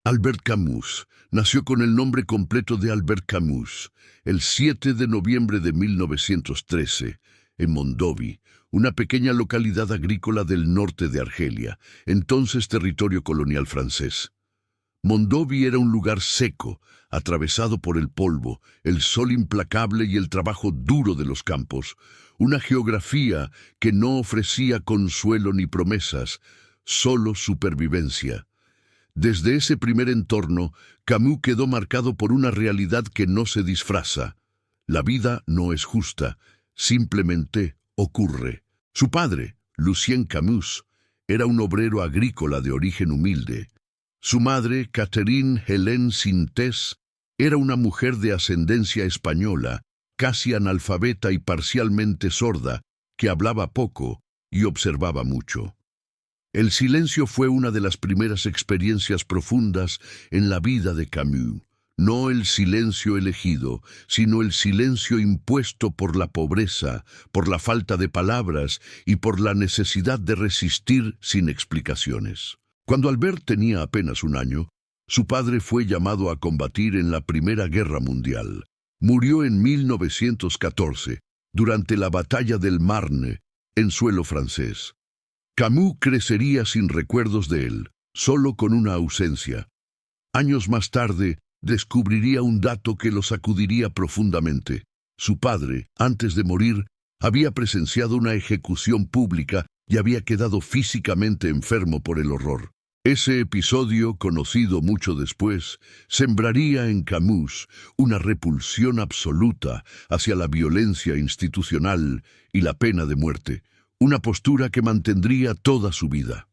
Albert Camus nació con el nombre completo de Albert Camus el 7 de noviembre de 1913 en Mondovi, una pequeña localidad agrícola del norte de Argelia, entonces territorio colonial francés. Mondovi era un lugar seco, atravesado por el polvo, el sol implacable y el trabajo duro de los campos, una geografía que no ofrecía consuelo ni promesas, solo supervivencia. Desde ese primer entorno, Camus quedó marcado por una realidad que no se disfraza. La vida no es justa, simplemente ocurre. Su padre, Lucien Camus, era un obrero agrícola de origen humilde. Su madre, Catherine Hélène Sintés, era una mujer de ascendencia española, casi analfabeta y parcialmente sorda, que hablaba poco y observaba mucho. El silencio fue una de las primeras experiencias profundas en la vida de Camus. No el silencio elegido, sino el silencio impuesto por la pobreza, por la falta de palabras y por la necesidad de resistir sin explicaciones. Cuando Albert tenía apenas un año, su padre fue llamado a combatir en la Primera Guerra Mundial. Murió en 1914, durante la batalla del Marne, en suelo francés. Camus crecería sin recuerdos de él, solo con una ausencia. Años más tarde, descubriría un dato que lo sacudiría profundamente. Su padre, antes de morir, había presenciado una ejecución pública y había quedado físicamente enfermo por el horror. Ese episodio, conocido mucho después, sembraría en Camus una repulsión absoluta hacia la violencia institucional y la pena de muerte, una postura que mantendría toda su vida.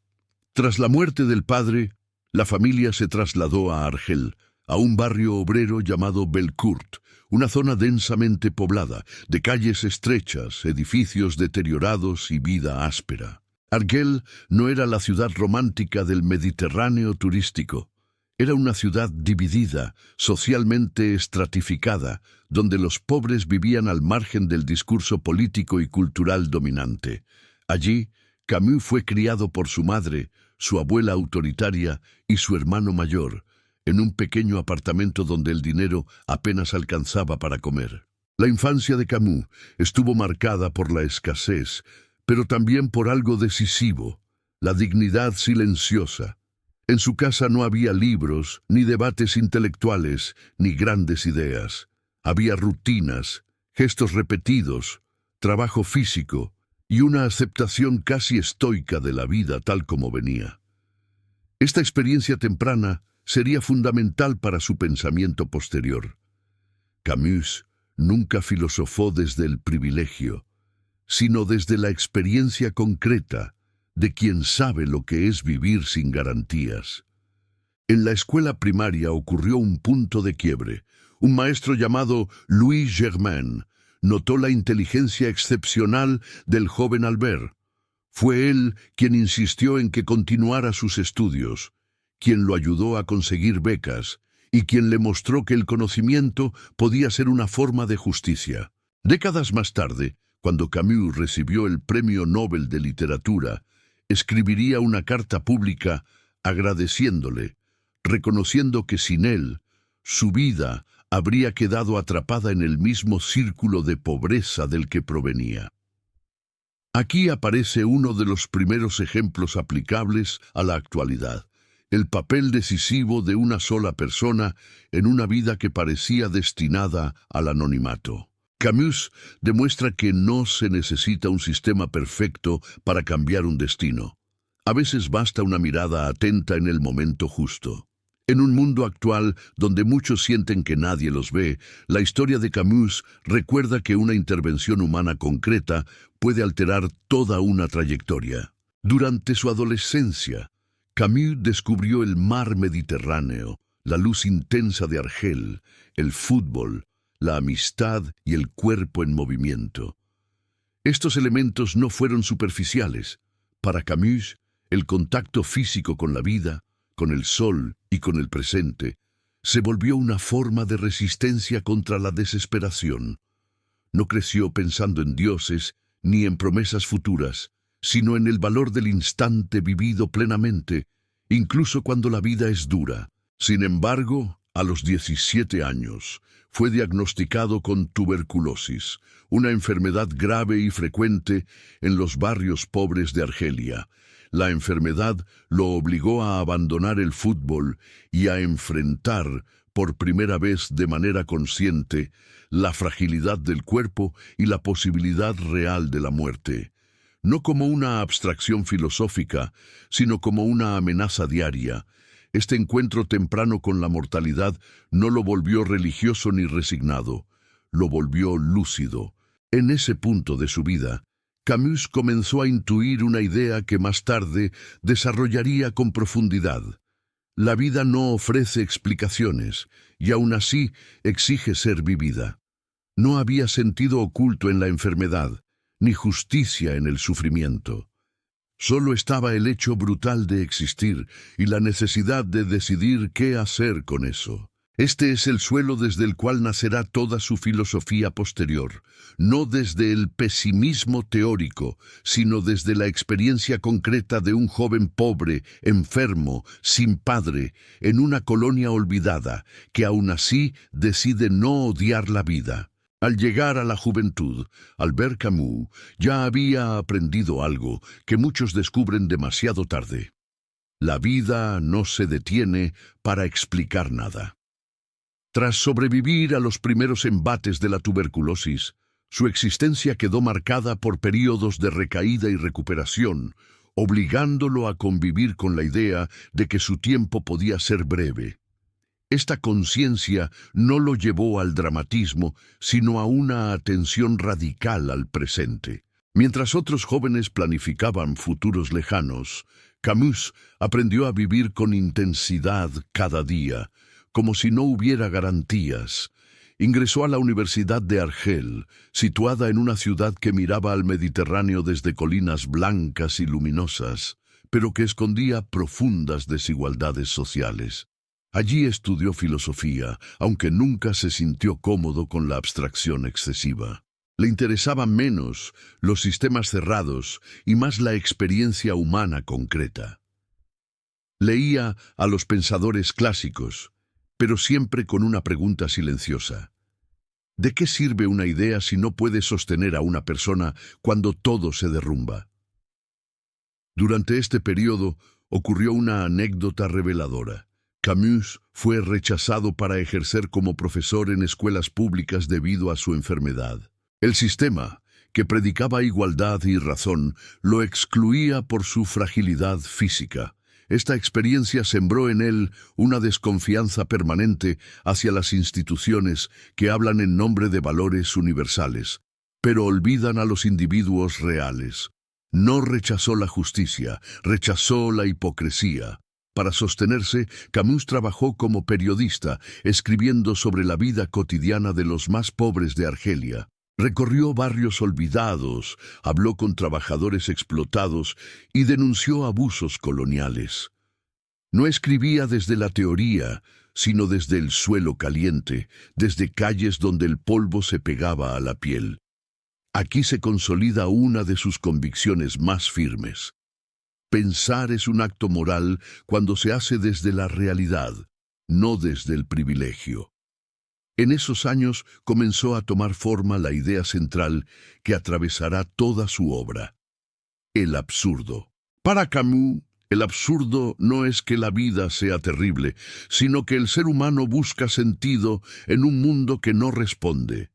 Tras la muerte del padre, la familia se trasladó a Argel, a un barrio obrero llamado Belcourt, una zona densamente poblada, de calles estrechas, edificios deteriorados y vida áspera. Argel no era la ciudad romántica del Mediterráneo turístico. Era una ciudad dividida, socialmente estratificada, donde los pobres vivían al margen del discurso político y cultural dominante. Allí, Camus fue criado por su madre, su abuela autoritaria y su hermano mayor, en un pequeño apartamento donde el dinero apenas alcanzaba para comer. La infancia de Camus estuvo marcada por la escasez, pero también por algo decisivo, la dignidad silenciosa. En su casa no había libros, ni debates intelectuales, ni grandes ideas. Había rutinas, gestos repetidos, trabajo físico y una aceptación casi estoica de la vida tal como venía. Esta experiencia temprana sería fundamental para su pensamiento posterior. Camus nunca filosofó desde el privilegio, sino desde la experiencia concreta de quien sabe lo que es vivir sin garantías. En la escuela primaria ocurrió un punto de quiebre. Un maestro llamado Louis Germain notó la inteligencia excepcional del joven Albert. Fue él quien insistió en que continuara sus estudios, quien lo ayudó a conseguir becas y quien le mostró que el conocimiento podía ser una forma de justicia. Décadas más tarde, cuando Camus recibió el Premio Nobel de Literatura, escribiría una carta pública agradeciéndole, reconociendo que sin él, su vida habría quedado atrapada en el mismo círculo de pobreza del que provenía. Aquí aparece uno de los primeros ejemplos aplicables a la actualidad, el papel decisivo de una sola persona en una vida que parecía destinada al anonimato. Camus demuestra que no se necesita un sistema perfecto para cambiar un destino. A veces basta una mirada atenta en el momento justo. En un mundo actual donde muchos sienten que nadie los ve, la historia de Camus recuerda que una intervención humana concreta puede alterar toda una trayectoria. Durante su adolescencia, Camus descubrió el mar Mediterráneo, la luz intensa de Argel, el fútbol, la amistad y el cuerpo en movimiento. Estos elementos no fueron superficiales. Para Camus, el contacto físico con la vida, con el sol y con el presente, se volvió una forma de resistencia contra la desesperación. No creció pensando en dioses ni en promesas futuras, sino en el valor del instante vivido plenamente, incluso cuando la vida es dura. Sin embargo, a los 17 años, fue diagnosticado con tuberculosis, una enfermedad grave y frecuente en los barrios pobres de Argelia. La enfermedad lo obligó a abandonar el fútbol y a enfrentar, por primera vez de manera consciente, la fragilidad del cuerpo y la posibilidad real de la muerte. No como una abstracción filosófica, sino como una amenaza diaria. Este encuentro temprano con la mortalidad no lo volvió religioso ni resignado, lo volvió lúcido. En ese punto de su vida, Camus comenzó a intuir una idea que más tarde desarrollaría con profundidad. La vida no ofrece explicaciones, y aún así exige ser vivida. No había sentido oculto en la enfermedad, ni justicia en el sufrimiento. Solo estaba el hecho brutal de existir y la necesidad de decidir qué hacer con eso. Este es el suelo desde el cual nacerá toda su filosofía posterior, no desde el pesimismo teórico, sino desde la experiencia concreta de un joven pobre, enfermo, sin padre, en una colonia olvidada, que aún así decide no odiar la vida. Al llegar a la juventud, Albert Camus ya había aprendido algo que muchos descubren demasiado tarde. La vida no se detiene para explicar nada. Tras sobrevivir a los primeros embates de la tuberculosis, su existencia quedó marcada por períodos de recaída y recuperación, obligándolo a convivir con la idea de que su tiempo podía ser breve. Esta conciencia no lo llevó al dramatismo, sino a una atención radical al presente. Mientras otros jóvenes planificaban futuros lejanos, Camus aprendió a vivir con intensidad cada día, como si no hubiera garantías. Ingresó a la Universidad de Argel, situada en una ciudad que miraba al Mediterráneo desde colinas blancas y luminosas, pero que escondía profundas desigualdades sociales. Allí estudió filosofía, aunque nunca se sintió cómodo con la abstracción excesiva. Le interesaban menos los sistemas cerrados y más la experiencia humana concreta. Leía a los pensadores clásicos, pero siempre con una pregunta silenciosa. ¿De qué sirve una idea si no puede sostener a una persona cuando todo se derrumba? Durante este periodo ocurrió una anécdota reveladora. Camus fue rechazado para ejercer como profesor en escuelas públicas debido a su enfermedad. El sistema, que predicaba igualdad y razón, lo excluía por su fragilidad física. Esta experiencia sembró en él una desconfianza permanente hacia las instituciones que hablan en nombre de valores universales, pero olvidan a los individuos reales. No rechazó la justicia, rechazó la hipocresía. Para sostenerse, Camus trabajó como periodista, escribiendo sobre la vida cotidiana de los más pobres de Argelia. Recorrió barrios olvidados, habló con trabajadores explotados y denunció abusos coloniales. No escribía desde la teoría, sino desde el suelo caliente, desde calles donde el polvo se pegaba a la piel. Aquí se consolida una de sus convicciones más firmes. Pensar es un acto moral cuando se hace desde la realidad, no desde el privilegio. En esos años comenzó a tomar forma la idea central que atravesará toda su obra: el absurdo. Para Camus, el absurdo no es que la vida sea terrible, sino que el ser humano busca sentido en un mundo que no responde.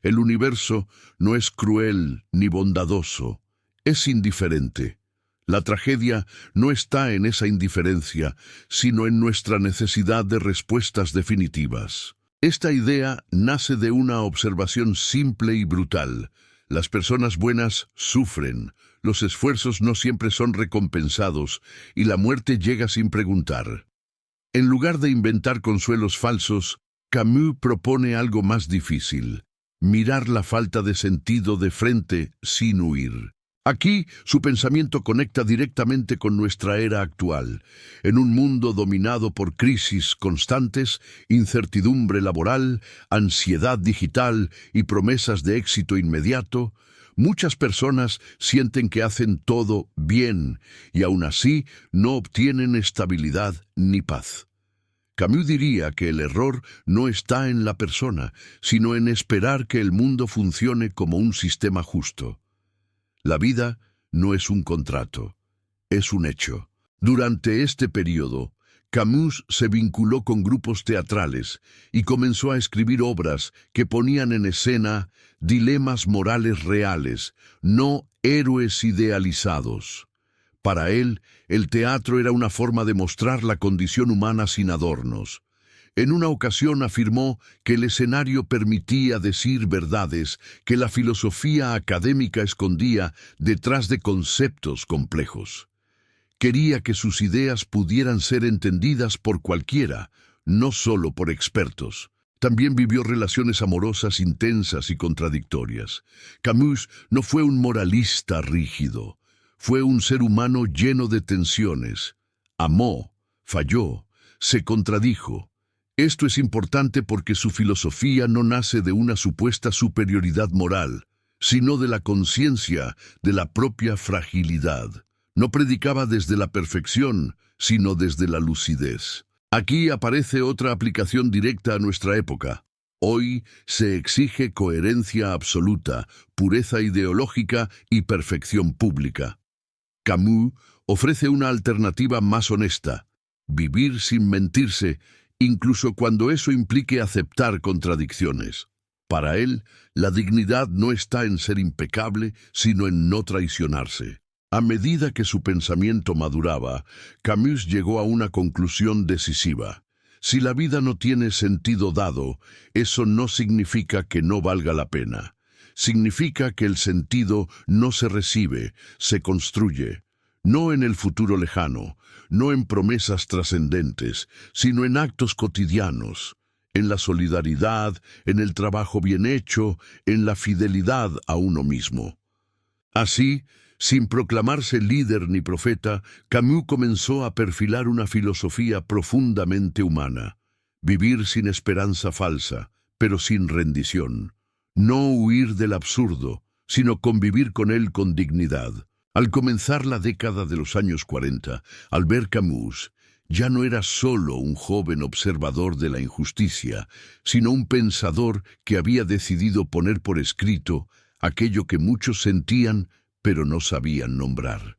El universo no es cruel ni bondadoso, es indiferente. La tragedia no está en esa indiferencia, sino en nuestra necesidad de respuestas definitivas. Esta idea nace de una observación simple y brutal. Las personas buenas sufren, los esfuerzos no siempre son recompensados y la muerte llega sin preguntar. En lugar de inventar consuelos falsos, Camus propone algo más difícil: mirar la falta de sentido de frente sin huir. Aquí, su pensamiento conecta directamente con nuestra era actual. En un mundo dominado por crisis constantes, incertidumbre laboral, ansiedad digital y promesas de éxito inmediato, muchas personas sienten que hacen todo bien y aún así no obtienen estabilidad ni paz. Camus diría que el error no está en la persona, sino en esperar que el mundo funcione como un sistema justo. La vida no es un contrato, es un hecho. Durante este periodo, Camus se vinculó con grupos teatrales y comenzó a escribir obras que ponían en escena dilemas morales reales, no héroes idealizados. Para él, el teatro era una forma de mostrar la condición humana sin adornos. En una ocasión afirmó que el escenario permitía decir verdades que la filosofía académica escondía detrás de conceptos complejos. Quería que sus ideas pudieran ser entendidas por cualquiera, no solo por expertos. También vivió relaciones amorosas intensas y contradictorias. Camus no fue un moralista rígido. Fue un ser humano lleno de tensiones. Amó, falló, se contradijo. Esto es importante porque su filosofía no nace de una supuesta superioridad moral, sino de la conciencia de la propia fragilidad. No predicaba desde la perfección, sino desde la lucidez. Aquí aparece otra aplicación directa a nuestra época. Hoy se exige coherencia absoluta, pureza ideológica y perfección pública. Camus ofrece una alternativa más honesta: vivir sin mentirse, incluso cuando eso implique aceptar contradicciones. Para él, la dignidad no está en ser impecable, sino en no traicionarse. A medida que su pensamiento maduraba, Camus llegó a una conclusión decisiva. Si la vida no tiene sentido dado, eso no significa que no valga la pena. Significa que el sentido no se recibe, se construye. No en el futuro lejano, no en promesas trascendentes, sino en actos cotidianos, en la solidaridad, en el trabajo bien hecho, en la fidelidad a uno mismo. Así, sin proclamarse líder ni profeta, Camus comenzó a perfilar una filosofía profundamente humana. Vivir sin esperanza falsa, pero sin rendición. No huir del absurdo, sino convivir con él con dignidad. Al comenzar la década de los años 40, Albert Camus ya no era solo un joven observador de la injusticia, sino un pensador que había decidido poner por escrito aquello que muchos sentían pero no sabían nombrar.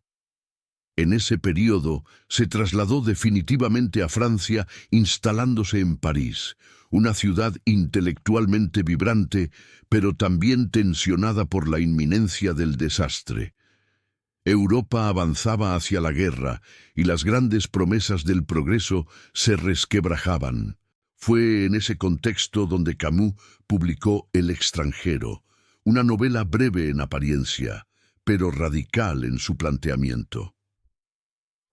En ese período se trasladó definitivamente a Francia, instalándose en París, una ciudad intelectualmente vibrante, pero también tensionada por la inminencia del desastre. Europa avanzaba hacia la guerra y las grandes promesas del progreso se resquebrajaban. Fue en ese contexto donde Camus publicó El extranjero, una novela breve en apariencia, pero radical en su planteamiento.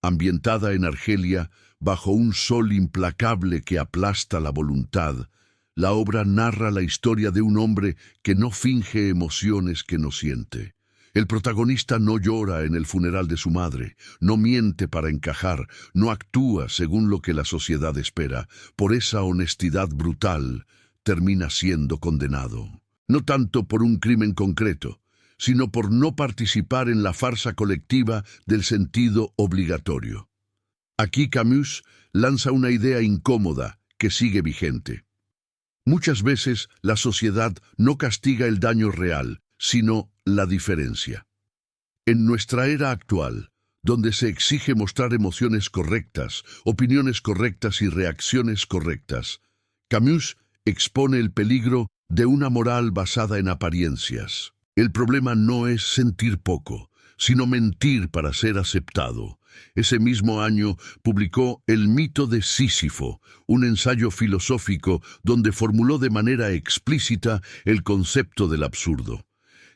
Ambientada en Argelia, bajo un sol implacable que aplasta la voluntad, la obra narra la historia de un hombre que no finge emociones que no siente. El protagonista no llora en el funeral de su madre, no miente para encajar, no actúa según lo que la sociedad espera. Por esa honestidad brutal, termina siendo condenado. No tanto por un crimen concreto, sino por no participar en la farsa colectiva del sentido obligatorio. Aquí Camus lanza una idea incómoda que sigue vigente. Muchas veces la sociedad no castiga el daño real, sino la diferencia. En nuestra era actual, donde se exige mostrar emociones correctas, opiniones correctas y reacciones correctas, Camus expone el peligro de una moral basada en apariencias. El problema no es sentir poco, sino mentir para ser aceptado. Ese mismo año publicó El mito de Sísifo, un ensayo filosófico donde formuló de manera explícita el concepto del absurdo.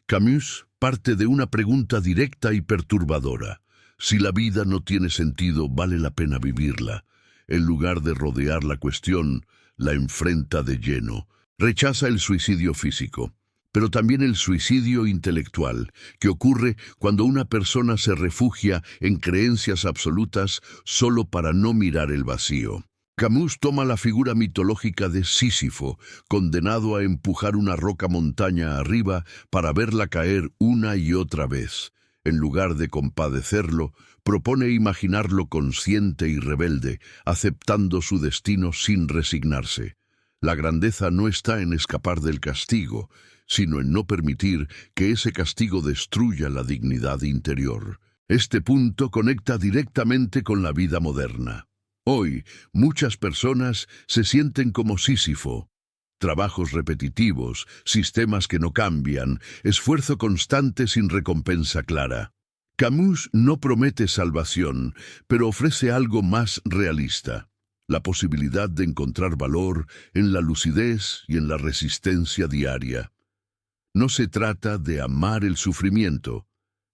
Camus parte de una pregunta directa y perturbadora. Si la vida no tiene sentido, ¿vale la pena vivirla? En lugar de rodear la cuestión, la enfrenta de lleno. Rechaza el suicidio físico, pero también el suicidio intelectual, que ocurre cuando una persona se refugia en creencias absolutas solo para no mirar el vacío. Camus toma la figura mitológica de Sísifo, condenado a empujar una roca montaña arriba para verla caer una y otra vez. en lugar de compadecerlo, propone imaginarlo consciente y rebelde, aceptando su destino sin resignarse. La grandeza no está en escapar del castigo, sino en no permitir que ese castigo destruya la dignidad interior. Este punto conecta directamente con la vida moderna. Hoy, muchas personas se sienten como Sísifo. Trabajos repetitivos, sistemas que no cambian, esfuerzo constante sin recompensa clara. Camus no promete salvación, pero ofrece algo más realista: la posibilidad de encontrar valor en la lucidez y en la resistencia diaria. No se trata de amar el sufrimiento,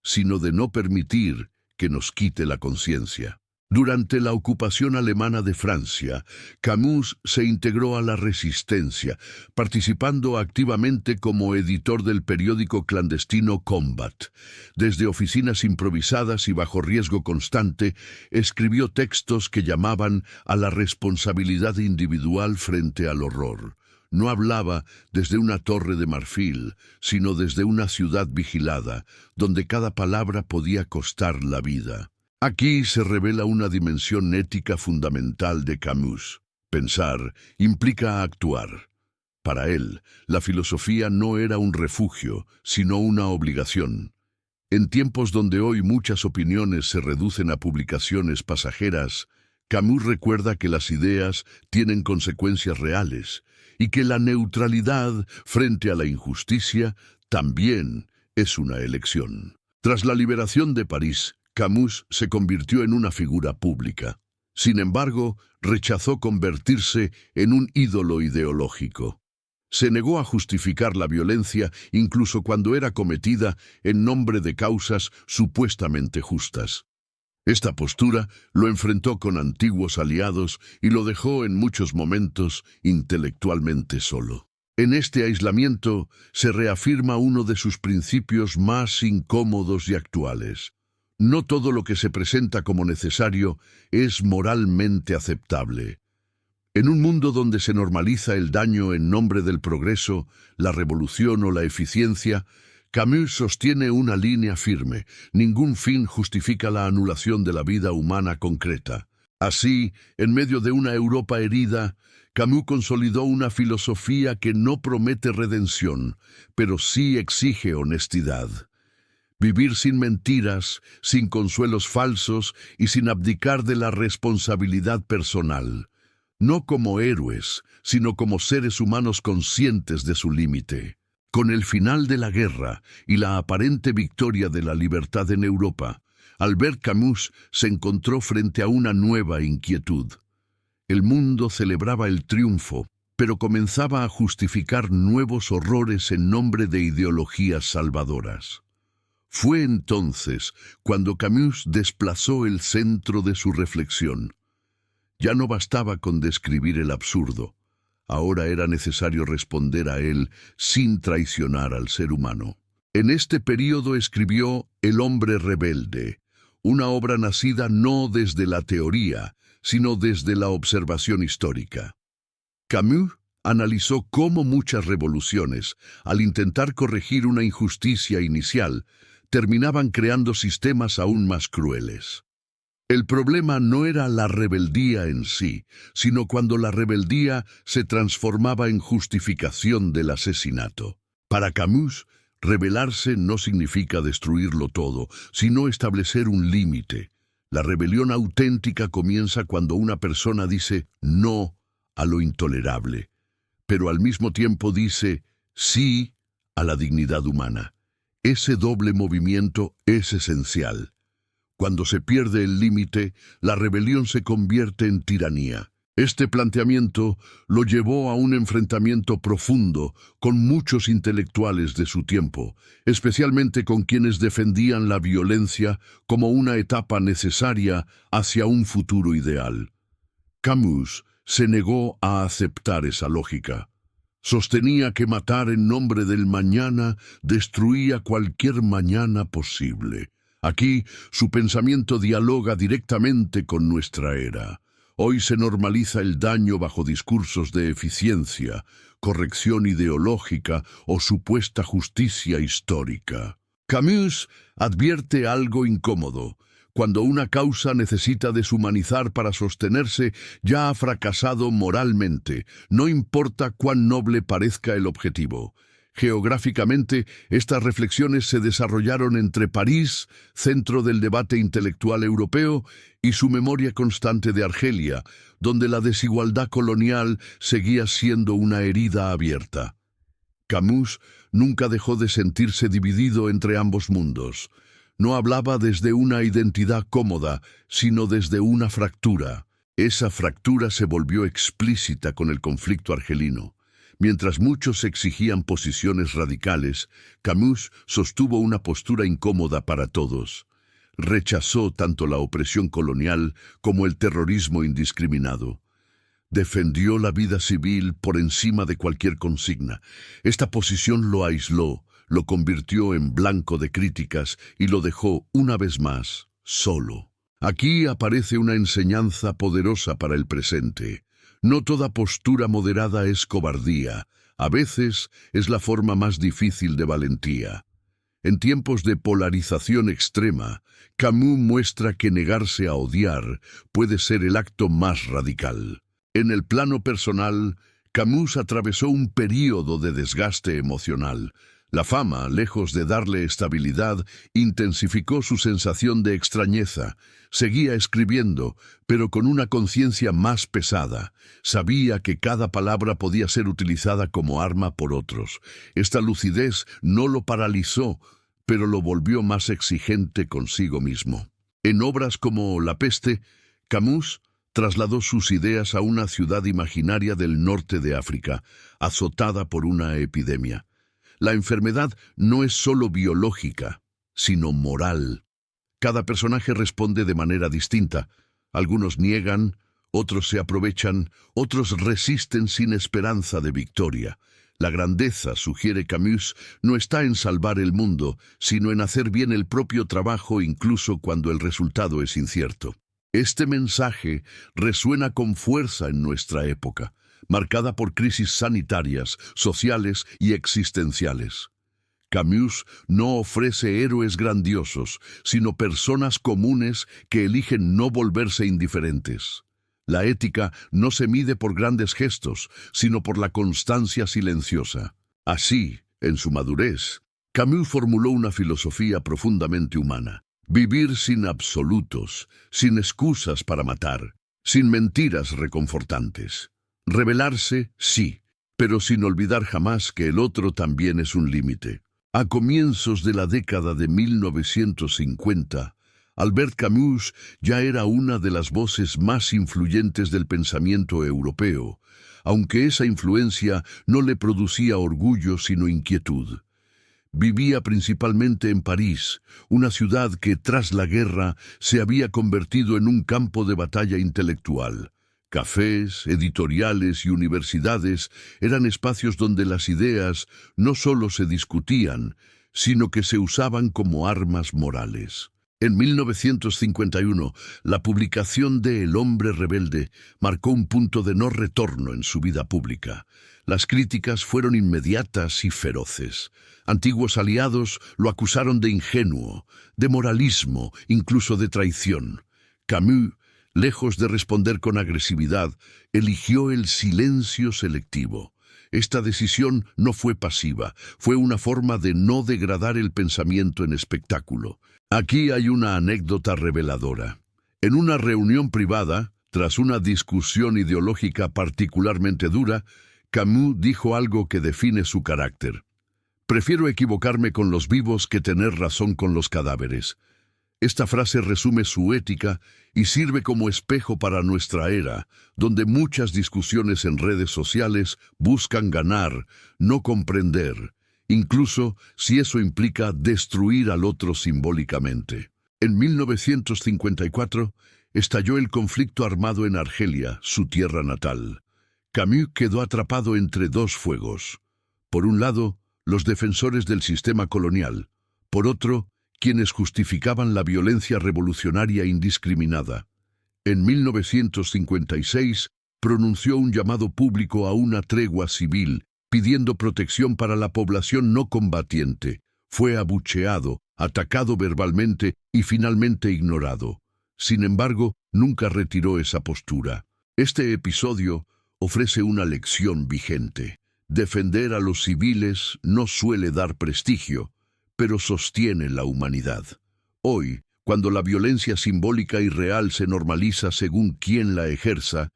sino de no permitir que nos quite la conciencia. Durante la ocupación alemana de Francia, Camus se integró a la resistencia, participando activamente como editor del periódico clandestino Combat. Desde oficinas improvisadas y bajo riesgo constante, escribió textos que llamaban a la responsabilidad individual frente al horror. No hablaba desde una torre de marfil, sino desde una ciudad vigilada, donde cada palabra podía costar la vida. Aquí se revela una dimensión ética fundamental de Camus. Pensar implica actuar. Para él, la filosofía no era un refugio, sino una obligación. En tiempos donde hoy muchas opiniones se reducen a publicaciones pasajeras, Camus recuerda que las ideas tienen consecuencias reales y que la neutralidad frente a la injusticia también es una elección. Tras la liberación de París, Camus se convirtió en una figura pública. Sin embargo, rechazó convertirse en un ídolo ideológico. Se negó a justificar la violencia incluso cuando era cometida en nombre de causas supuestamente justas. Esta postura lo enfrentó con antiguos aliados y lo dejó en muchos momentos intelectualmente solo. En este aislamiento se reafirma uno de sus principios más incómodos y actuales. No todo lo que se presenta como necesario es moralmente aceptable. En un mundo donde se normaliza el daño en nombre del progreso, la revolución o la eficiencia, Camus sostiene una línea firme: ningún fin justifica la anulación de la vida humana concreta. Así, en medio de una Europa herida, Camus consolidó una filosofía que no promete redención, pero sí exige honestidad. Vivir sin mentiras, sin consuelos falsos y sin abdicar de la responsabilidad personal. No como héroes, sino como seres humanos conscientes de su límite. Con el final de la guerra y la aparente victoria de la libertad en Europa, Albert Camus se encontró frente a una nueva inquietud. El mundo celebraba el triunfo, pero comenzaba a justificar nuevos horrores en nombre de ideologías salvadoras. Fue entonces cuando Camus desplazó el centro de su reflexión. Ya no bastaba con describir el absurdo. Ahora era necesario responder a él sin traicionar al ser humano. En este período escribió El hombre rebelde, una obra nacida no desde la teoría, sino desde la observación histórica. Camus analizó cómo muchas revoluciones, al intentar corregir una injusticia inicial, terminaban creando sistemas aún más crueles. El problema no era la rebeldía en sí, sino cuando la rebeldía se transformaba en justificación del asesinato. Para Camus, rebelarse no significa destruirlo todo, sino establecer un límite. La rebelión auténtica comienza cuando una persona dice no a lo intolerable, pero al mismo tiempo dice sí a la dignidad humana. Ese doble movimiento es esencial. Cuando se pierde el límite, la rebelión se convierte en tiranía. Este planteamiento lo llevó a un enfrentamiento profundo con muchos intelectuales de su tiempo, especialmente con quienes defendían la violencia como una etapa necesaria hacia un futuro ideal. Camus se negó a aceptar esa lógica. Sostenía que matar en nombre del mañana destruía cualquier mañana posible. Aquí, su pensamiento dialoga directamente con nuestra era. Hoy se normaliza el daño bajo discursos de eficiencia, corrección ideológica o supuesta justicia histórica. Camus advierte algo incómodo. Cuando una causa necesita deshumanizar para sostenerse, ya ha fracasado moralmente, no importa cuán noble parezca el objetivo. Geográficamente, estas reflexiones se desarrollaron entre París, centro del debate intelectual europeo, y su memoria constante de Argelia, donde la desigualdad colonial seguía siendo una herida abierta. Camus nunca dejó de sentirse dividido entre ambos mundos. No hablaba desde una identidad cómoda, sino desde una fractura. Esa fractura se volvió explícita con el conflicto argelino. Mientras muchos exigían posiciones radicales, Camus sostuvo una postura incómoda para todos. Rechazó tanto la opresión colonial como el terrorismo indiscriminado. Defendió la vida civil por encima de cualquier consigna. Esta posición lo aisló, lo convirtió en blanco de críticas y lo dejó, una vez más, solo. Aquí aparece una enseñanza poderosa para el presente. No toda postura moderada es cobardía. A veces es la forma más difícil de valentía. En tiempos de polarización extrema, Camus muestra que negarse a odiar puede ser el acto más radical. En el plano personal, Camus atravesó un período de desgaste emocional. La fama, lejos de darle estabilidad, intensificó su sensación de extrañeza. Seguía escribiendo, pero con una conciencia más pesada. Sabía que cada palabra podía ser utilizada como arma por otros. Esta lucidez no lo paralizó, pero lo volvió más exigente consigo mismo. En obras como La peste, Camus trasladó sus ideas a una ciudad imaginaria del norte de África, azotada por una epidemia. La enfermedad no es solo biológica, sino moral. Cada personaje responde de manera distinta. Algunos niegan, otros se aprovechan, otros resisten sin esperanza de victoria. La grandeza, sugiere Camus, no está en salvar el mundo, sino en hacer bien el propio trabajo incluso cuando el resultado es incierto. Este mensaje resuena con fuerza en nuestra época, marcada por crisis sanitarias, sociales y existenciales. Camus no ofrece héroes grandiosos, sino personas comunes que eligen no volverse indiferentes. La ética no se mide por grandes gestos, sino por la constancia silenciosa. Así, en su madurez, Camus formuló una filosofía profundamente humana. Vivir sin absolutos, sin excusas para matar, sin mentiras reconfortantes. Rebelarse, sí, pero sin olvidar jamás que el otro también es un límite. A comienzos de la década de 1950, Albert Camus ya era una de las voces más influyentes del pensamiento europeo, aunque esa influencia no le producía orgullo sino inquietud. Vivía principalmente en París, una ciudad que tras la guerra se había convertido en un campo de batalla intelectual. Cafés, editoriales y universidades eran espacios donde las ideas no solo se discutían, sino que se usaban como armas morales. En 1951, la publicación de El hombre rebelde marcó un punto de no retorno en su vida pública. Las críticas fueron inmediatas y feroces. Antiguos aliados lo acusaron de ingenuo, de moralismo, incluso de traición. Camus, lejos de responder con agresividad, eligió el silencio selectivo. Esta decisión no fue pasiva, fue una forma de no degradar el pensamiento en espectáculo. Aquí hay una anécdota reveladora. En una reunión privada, tras una discusión ideológica particularmente dura, Camus dijo algo que define su carácter. «Prefiero equivocarme con los vivos que tener razón con los cadáveres». Esta frase resume su ética y sirve como espejo para nuestra era, donde muchas discusiones en redes sociales buscan ganar, no comprender, incluso si eso implica destruir al otro simbólicamente. En 1954 estalló el conflicto armado en Argelia, su tierra natal. Camus quedó atrapado entre dos fuegos. Por un lado, los defensores del sistema colonial. Por otro, quienes justificaban la violencia revolucionaria indiscriminada. En 1956 pronunció un llamado público a una tregua civil, pidiendo protección para la población no combatiente. Fue abucheado, atacado verbalmente y finalmente ignorado. Sin embargo, nunca retiró esa postura. Este episodio ofrece una lección vigente. Defender a los civiles no suele dar prestigio, pero sostiene la humanidad. Hoy, cuando la violencia simbólica y real se normaliza según quien la ejerza,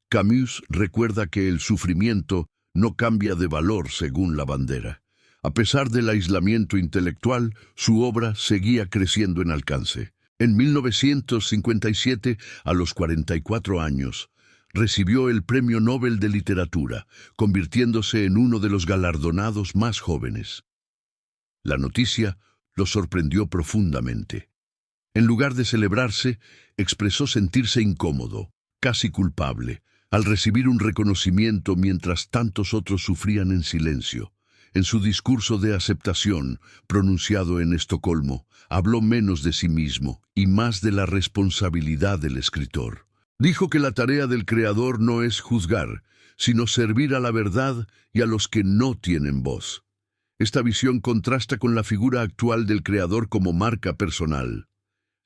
Camus recuerda que el sufrimiento no cambia de valor según la bandera. A pesar del aislamiento intelectual, su obra seguía creciendo en alcance. En 1957, a los 44 años, recibió el Premio Nobel de Literatura, convirtiéndose en uno de los galardonados más jóvenes. La noticia lo sorprendió profundamente. En lugar de celebrarse, expresó sentirse incómodo, casi culpable, al recibir un reconocimiento mientras tantos otros sufrían en silencio. En su discurso de aceptación, pronunciado en Estocolmo, habló menos de sí mismo y más de la responsabilidad del escritor. Dijo que la tarea del creador no es juzgar, sino servir a la verdad y a los que no tienen voz. Esta visión contrasta con la figura actual del creador como marca personal.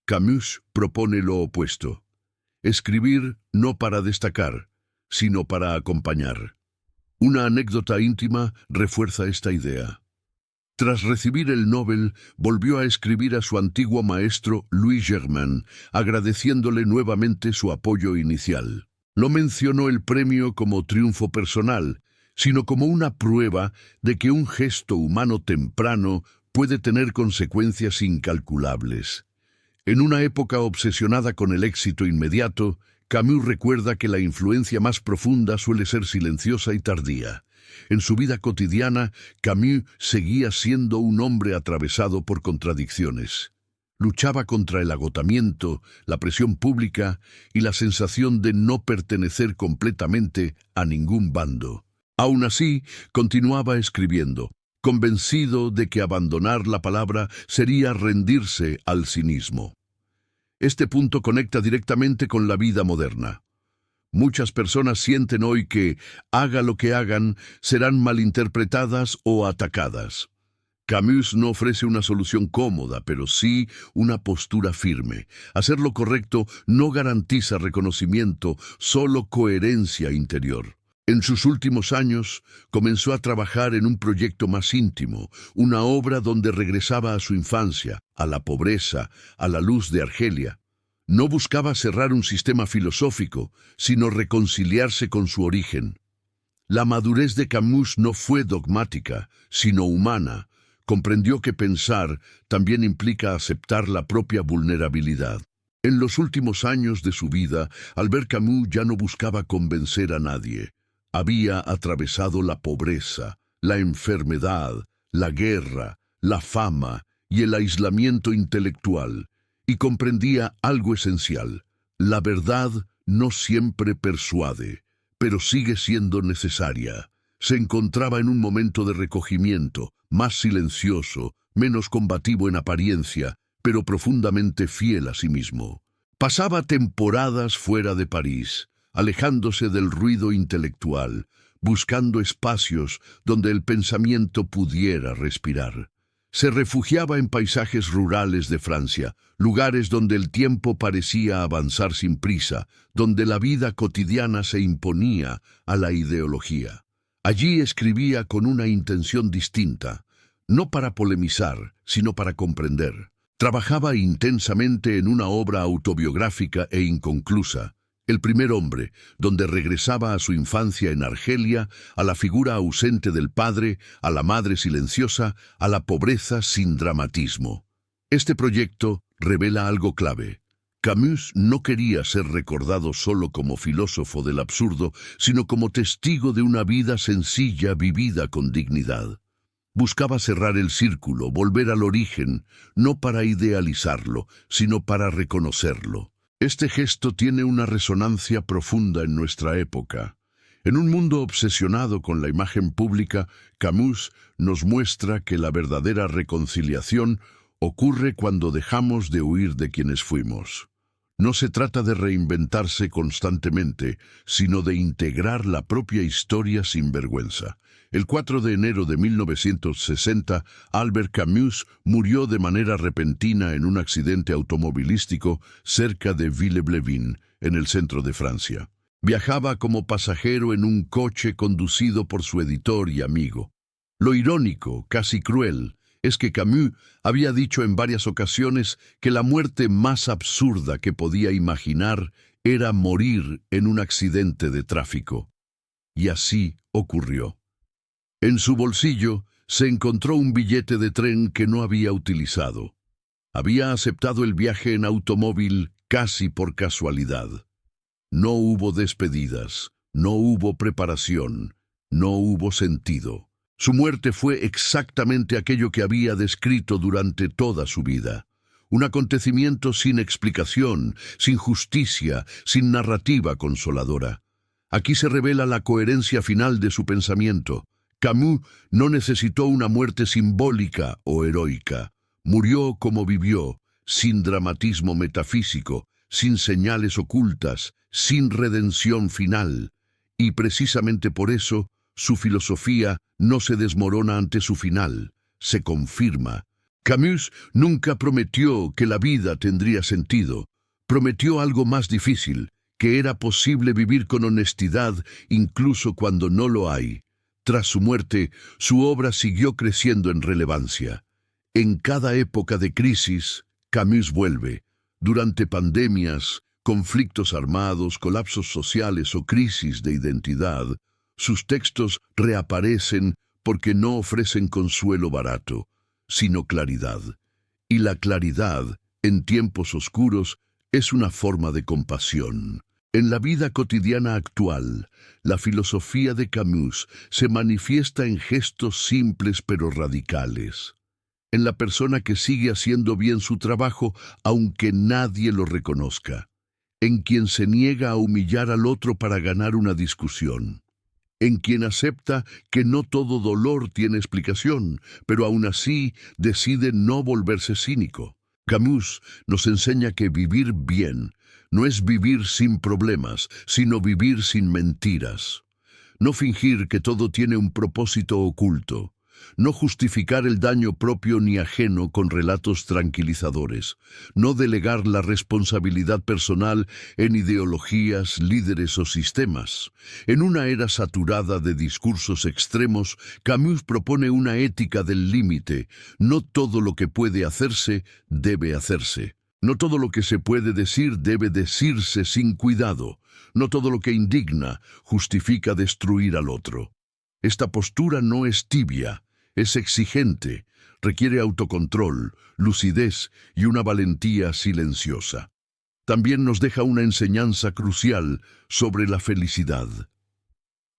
Camus propone lo opuesto: escribir no para destacar, sino para acompañar. Una anécdota íntima refuerza esta idea. Tras recibir el Nobel, volvió a escribir a su antiguo maestro Louis Germain, agradeciéndole nuevamente su apoyo inicial. No mencionó el premio como triunfo personal, sino como una prueba de que un gesto humano temprano puede tener consecuencias incalculables. En una época obsesionada con el éxito inmediato, Camus recuerda que la influencia más profunda suele ser silenciosa y tardía. En su vida cotidiana, Camus seguía siendo un hombre atravesado por contradicciones. Luchaba contra el agotamiento, la presión pública y la sensación de no pertenecer completamente a ningún bando. Aún así, continuaba escribiendo, convencido de que abandonar la palabra sería rendirse al cinismo. Este punto conecta directamente con la vida moderna. Muchas personas sienten hoy que, haga lo que hagan, serán malinterpretadas o atacadas. Camus no ofrece una solución cómoda, pero sí una postura firme. Hacer lo correcto no garantiza reconocimiento, solo coherencia interior. En sus últimos años, comenzó a trabajar en un proyecto más íntimo, una obra donde regresaba a su infancia, a la pobreza, a la luz de Argelia. No buscaba cerrar un sistema filosófico, sino reconciliarse con su origen. La madurez de Camus no fue dogmática, sino humana. Comprendió que pensar también implica aceptar la propia vulnerabilidad. En los últimos años de su vida, Albert Camus ya no buscaba convencer a nadie. Había atravesado la pobreza, la enfermedad, la guerra, la fama y el aislamiento intelectual, y comprendía algo esencial: la verdad no siempre persuade, pero sigue siendo necesaria. Se encontraba en un momento de recogimiento, más silencioso, menos combativo en apariencia, pero profundamente fiel a sí mismo. Pasaba temporadas fuera de París, alejándose del ruido intelectual, buscando espacios donde el pensamiento pudiera respirar. Se refugiaba en paisajes rurales de Francia, lugares donde el tiempo parecía avanzar sin prisa, donde la vida cotidiana se imponía a la ideología. Allí escribía con una intención distinta, no para polemizar, sino para comprender. Trabajaba intensamente en una obra autobiográfica e inconclusa, El primer hombre, donde regresaba a su infancia en Argelia, a la figura ausente del padre, a la madre silenciosa, a la pobreza sin dramatismo. Este proyecto revela algo clave. Camus no quería ser recordado solo como filósofo del absurdo, sino como testigo de una vida sencilla vivida con dignidad. Buscaba cerrar el círculo, volver al origen, no para idealizarlo, sino para reconocerlo. Este gesto tiene una resonancia profunda en nuestra época. En un mundo obsesionado con la imagen pública, Camus nos muestra que la verdadera reconciliación ocurre cuando dejamos de huir de quienes fuimos. No se trata de reinventarse constantemente, sino de integrar la propia historia sin vergüenza. El 4 de enero de 1960, Albert Camus murió de manera repentina en un accidente automovilístico cerca de Villeblevin, en el centro de Francia. Viajaba como pasajero en un coche conducido por su editor y amigo. Lo irónico, casi cruel, es que Camus había dicho en varias ocasiones que la muerte más absurda que podía imaginar era morir en un accidente de tráfico. Y así ocurrió. En su bolsillo se encontró un billete de tren que no había utilizado. Había aceptado el viaje en automóvil casi por casualidad. No hubo despedidas, no hubo preparación, no hubo sentido. Su muerte fue exactamente aquello que había descrito durante toda su vida. Un acontecimiento sin explicación, sin justicia, sin narrativa consoladora. Aquí se revela la coherencia final de su pensamiento. Camus no necesitó una muerte simbólica o heroica. Murió como vivió, sin dramatismo metafísico, sin señales ocultas, sin redención final. Y precisamente por eso, su filosofía no se desmorona ante su final, se confirma. Camus nunca prometió que la vida tendría sentido. Prometió algo más difícil, que era posible vivir con honestidad incluso cuando no lo hay. Tras su muerte, su obra siguió creciendo en relevancia. En cada época de crisis, Camus vuelve. Durante pandemias, conflictos armados, colapsos sociales o crisis de identidad, sus textos reaparecen porque no ofrecen consuelo barato, sino claridad. Y la claridad, en tiempos oscuros, es una forma de compasión. En la vida cotidiana actual, la filosofía de Camus se manifiesta en gestos simples pero radicales. En la persona que sigue haciendo bien su trabajo aunque nadie lo reconozca. En quien se niega a humillar al otro para ganar una discusión. En quien acepta que no todo dolor tiene explicación, pero aún así decide no volverse cínico. Camus nos enseña que vivir bien no es vivir sin problemas, sino vivir sin mentiras. No fingir que todo tiene un propósito oculto. No justificar el daño propio ni ajeno con relatos tranquilizadores. No delegar la responsabilidad personal en ideologías, líderes o sistemas. En una era saturada de discursos extremos, Camus propone una ética del límite. No todo lo que puede hacerse, debe hacerse. No todo lo que se puede decir debe decirse sin cuidado. No todo lo que indigna justifica destruir al otro. Esta postura no es tibia, es exigente, requiere autocontrol, lucidez y una valentía silenciosa. También nos deja una enseñanza crucial sobre la felicidad.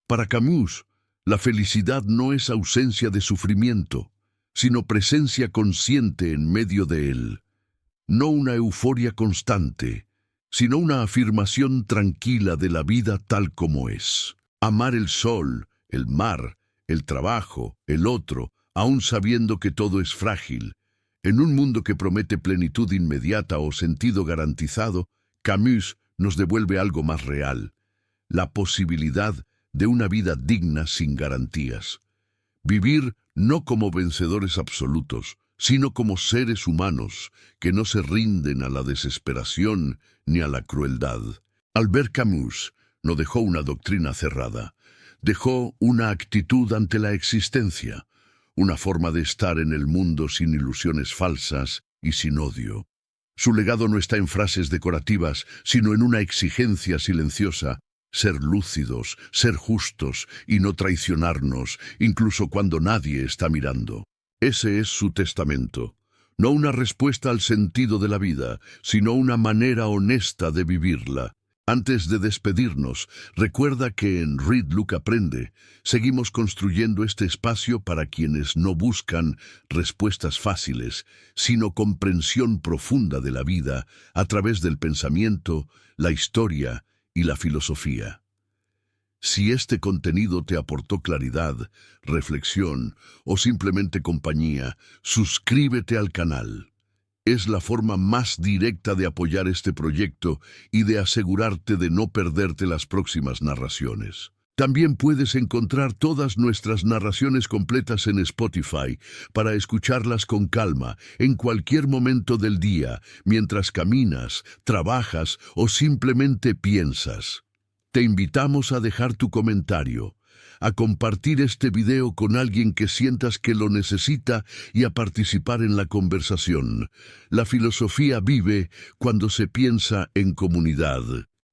Para Camus, la felicidad no es ausencia de sufrimiento, sino presencia consciente en medio de él. No una euforia constante, sino una afirmación tranquila de la vida tal como es. Amar el sol, el mar, el trabajo, el otro, aun sabiendo que todo es frágil. En un mundo que promete plenitud inmediata o sentido garantizado, Camus nos devuelve algo más real, la posibilidad de una vida digna sin garantías. Vivir no como vencedores absolutos, sino como seres humanos que no se rinden a la desesperación ni a la crueldad. Albert Camus no dejó una doctrina cerrada, dejó una actitud ante la existencia, una forma de estar en el mundo sin ilusiones falsas y sin odio. Su legado no está en frases decorativas, sino en una exigencia silenciosa: ser lúcidos, ser justos y no traicionarnos, incluso cuando nadie está mirando. Ese es su testamento. No una respuesta al sentido de la vida, sino una manera honesta de vivirla. Antes de despedirnos, recuerda que en Read, Look, Aprende seguimos construyendo este espacio para quienes no buscan respuestas fáciles, sino comprensión profunda de la vida a través del pensamiento, la historia y la filosofía. Si este contenido te aportó claridad, reflexión o simplemente compañía, suscríbete al canal. Es la forma más directa de apoyar este proyecto y de asegurarte de no perderte las próximas narraciones. También puedes encontrar todas nuestras narraciones completas en Spotify para escucharlas con calma en cualquier momento del día, mientras caminas, trabajas o simplemente piensas. Te invitamos a dejar tu comentario, a compartir este video con alguien que sientas que lo necesita y a participar en la conversación. La filosofía vive cuando se piensa en comunidad.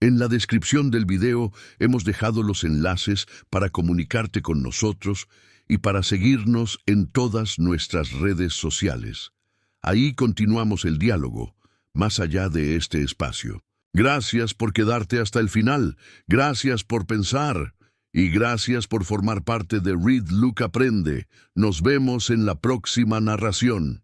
En la descripción del video hemos dejado los enlaces para comunicarte con nosotros y para seguirnos en todas nuestras redes sociales. Ahí continuamos el diálogo, más allá de este espacio. Gracias por quedarte hasta el final, gracias por pensar y gracias por formar parte de Read, Look, Aprende. Nos vemos en la próxima narración.